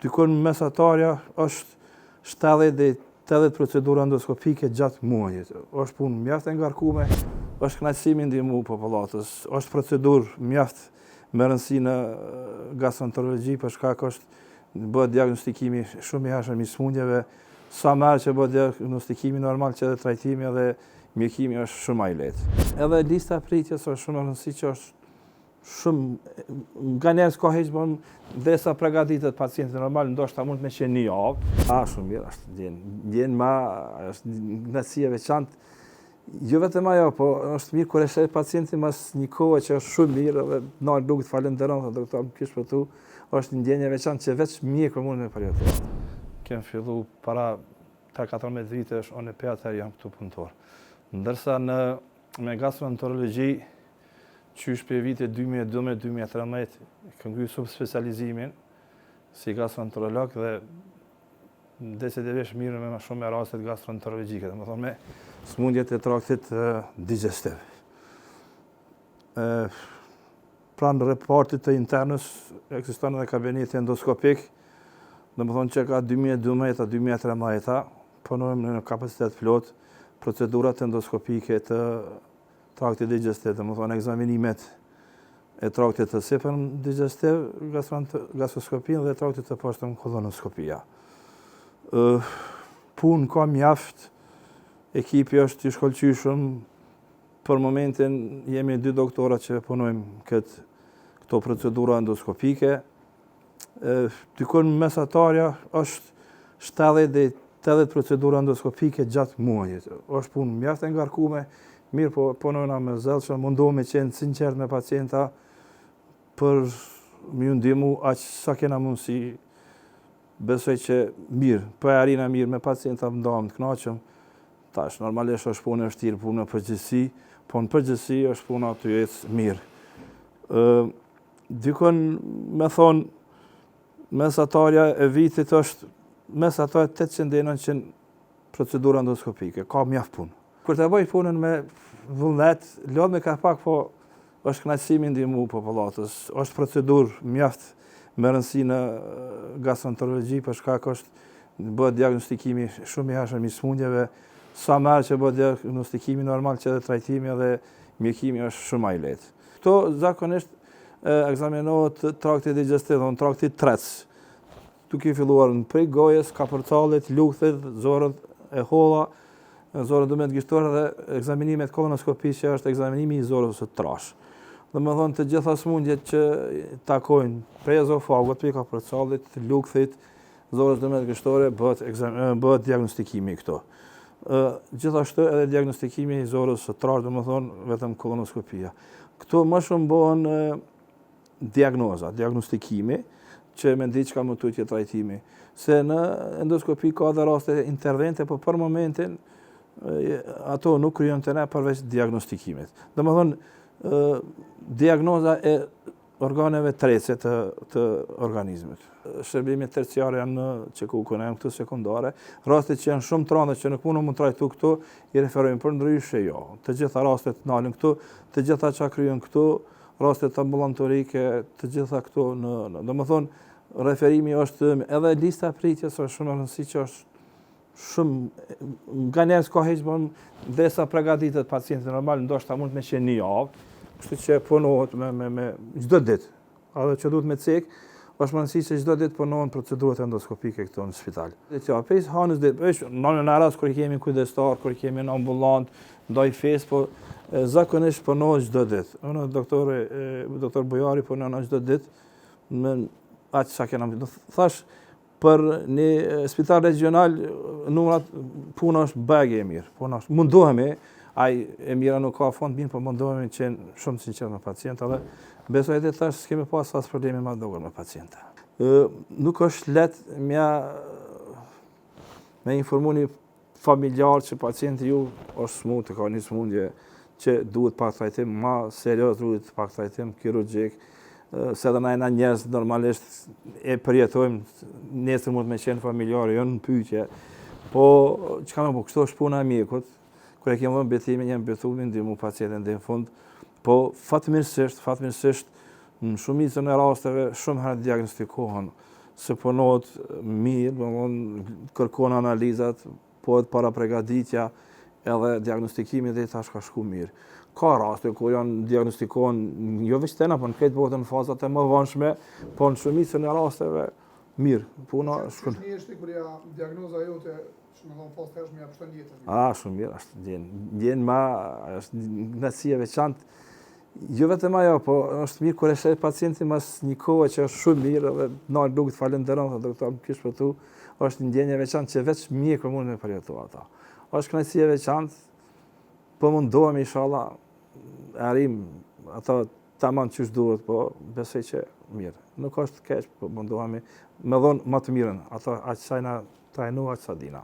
dykon mesatarja është 70 deri 80 procedura endoskopike gjatë muajit. Është punë mjaft e ngarkuar, është kënaqësi me ndihmu popullatës, është procedurë mjaft me rëndësi në gastroenterologji për shkak është bëhet diagnostikimi shumë i hershëm i smundjeve, sa merr që bëhet diagnostikimi normal që edhe trajtimi edhe mjekimi është shumë më i lehtë. Edhe lista e pritjes është shumë e rëndësishme që është shumë nga njerëz ka heq bon derisa përgatitet pacienti normal, ndoshta mund të më qenë një javë. Shumë mirë është ndjen ma është kënaqësi e veçantë. Jo vetëm ajo, po është mirë kur e sheh pacientin mas një kohe që është shumë mirë dhe na duket të falenderon se doktor më kish për tu, është një ndjenjë e veçantë që veç mjeku mund me përjetuar. Kem fillu para 3-14 vitesh unë pe atë jam këtu punëtor. Ndërsa me gastroenterologji qysh për vitet 2012-2013 kam kryer subspecializimin si gastroenterolog dhe dese të vesh mirë me shumë me rastet gastroenterologjike, domethënë me smundjet e traktit digestiv. Pranë reportit të internës ekziston edhe kabineti endoskopik, domethënë që ka 2012-2013 punojmë në kapacitet plot procedurat endoskopike të traktit digestiv, domethënë ekzaminimet e traktit të sipërm digestiv, gastroskopia dhe traktit të poshtëm kolonoskopia. Punë ka mjaft, ekipi është i shkollqyshëm, për momentin jemi 2 doktora që punojmë këto procedura endoskopike. Dykon mesatarja është 70 deri 80 procedura endoskopike gjatë muajit. Është punë mjaft e ngarkuar, mirë po punojna me zell që mundohemi të qenë sinqert me pacienta për më ndihmu aq sa kena mundësi. Besoj që mirë, po e arina mirë me pacienta ndam të kënaqem. Tash normalisht është punë e vështirë, punë në përgjithësi, po në përgjithësi është puna të jetë mirë. Dykon me thonë mesatarja e vitit është mesatarja 800-900 procedura endoskopike, ka mjaft punë. Kur të bëj punën me vullnet, lodh me ka pak, po është kënaqësi me ndihmu popullatës, është procedurë mjaft me rëndësi në gastroenterologji për shkak është bëhet diagnostikimi shumë i hershëm i smundjeve, sa merr që bëhet diagnostikimi normal që edhe trajtimi edhe mjekimi është shumë më i lehtë. Kto zakonisht ekzaminohet trakti digestiv, trakti trec, duke filluar në prej gojës, kapërcallit, lukthit, zorët e holla, zorët dumet gishtore dhe ekzaminimet kolonoskopisë që është ekzaminimi i zorës së trash. Domethënë të gjitha smundjet që takojnë prej ezofagut, prej kapërcallit, lukthit, zorës dumet gishtore bëhet diagnostikimi i këto. Gjithashtu edhe diagnostikimi i zorës së trash, domethënë vetëm kolonoskopia. Këto më shumë bëhen diagnostikimi që me diçka më tutje trajtimi. Se në endoskopi ka dhe raste intervente, po për momentin ato nuk kryen të ne përveç diagnostikimit. Domethënë diagnoza e organeve trece të organizmit. Shërbimet terciare janë që ku janë këtu sekundare, rastet që janë shumë të rënda që nuk mund trajtu këtu, i referojmë për ndryshe jo. Të gjitha rastet nalin këtu, të gjitha që kryen këtu, rastet ambulantorike, të gjitha këtu domethënë referimi është edhe lista e pritjes është shumë e rëndësishme që është shumë nga njerëz ka heq bon derisa përgatitet pacienti normal, ndoshta mund të më qenë një javë, kështu që punohet me çdo ditë. Edhe që duhet me cek, është më rëndësishme se çdo ditë punohen procedurat endoskopike këtu në spital. Dhe pes hanës ditë, në rast kur kemi kujdestar, kur kemi në ambulant, ndaj fes, po zakonisht punohet çdo ditë. Unë doktor Bujari punon çdo ditë me aq sa kena. Thash për një spital regional numrat puna është bëgë e mirë. Puna është mundohemi, ai e mira nuk ka fond mirë, po mundohemi të qenë shumë sinqert me pacienta dhe besoj edhe thash s'kemi pas probleme më të vogla me pacienta. Nuk është lehtë me informoni familjar që pacienti ju është smut, ka një smundje që duhet pak trajtim më serioz, duhet pak trajtim kirurgjik. Se edhe na njerëz normalisht e përjetojmë, nesër mund të më qenë familjarë, jo në pyetje, po çka më bëj, kështu është puna e mjekut, kur e kemi vënë betimin, jam betuar ndihmu pacientin deri në fund, po fatmirësisht, në shumicën e rasteve shumë herë diagnostikohen se punohet mirë, kërkon analizat, po edhe para pregaditja, edhe diagnostikimi dhe tash ka shku mirë. Ka raste kur janë diagnostikohen, jo veç tena, po në këtë botën në fazat e më vonshme, po në shumicën e rasteve mirë. Puna shkon. Ç'është njështi kur ja diagnoza jote, që më thonë pas të hershme ja pushton jetën. Shumë mirë, është ndjen ma, është knatësi e veçantë. Jo vetëm ajo, po është mirë kur e sheh pacientin mas një kohë që është shumë mirë dhe na nuk të falenderon, thotë doktor, më kish për tu, është një ndjenjë e veçantë që veç mjeku mund me përjetu ata. Është knatësi e veçantë, po mundohemi inshallah arrim ato tamam ç'është duhet, po besoj që mirë. Nuk është keq, po mundohemi me dhon më të mirën, ato aq sa na trajnu aq sa dina.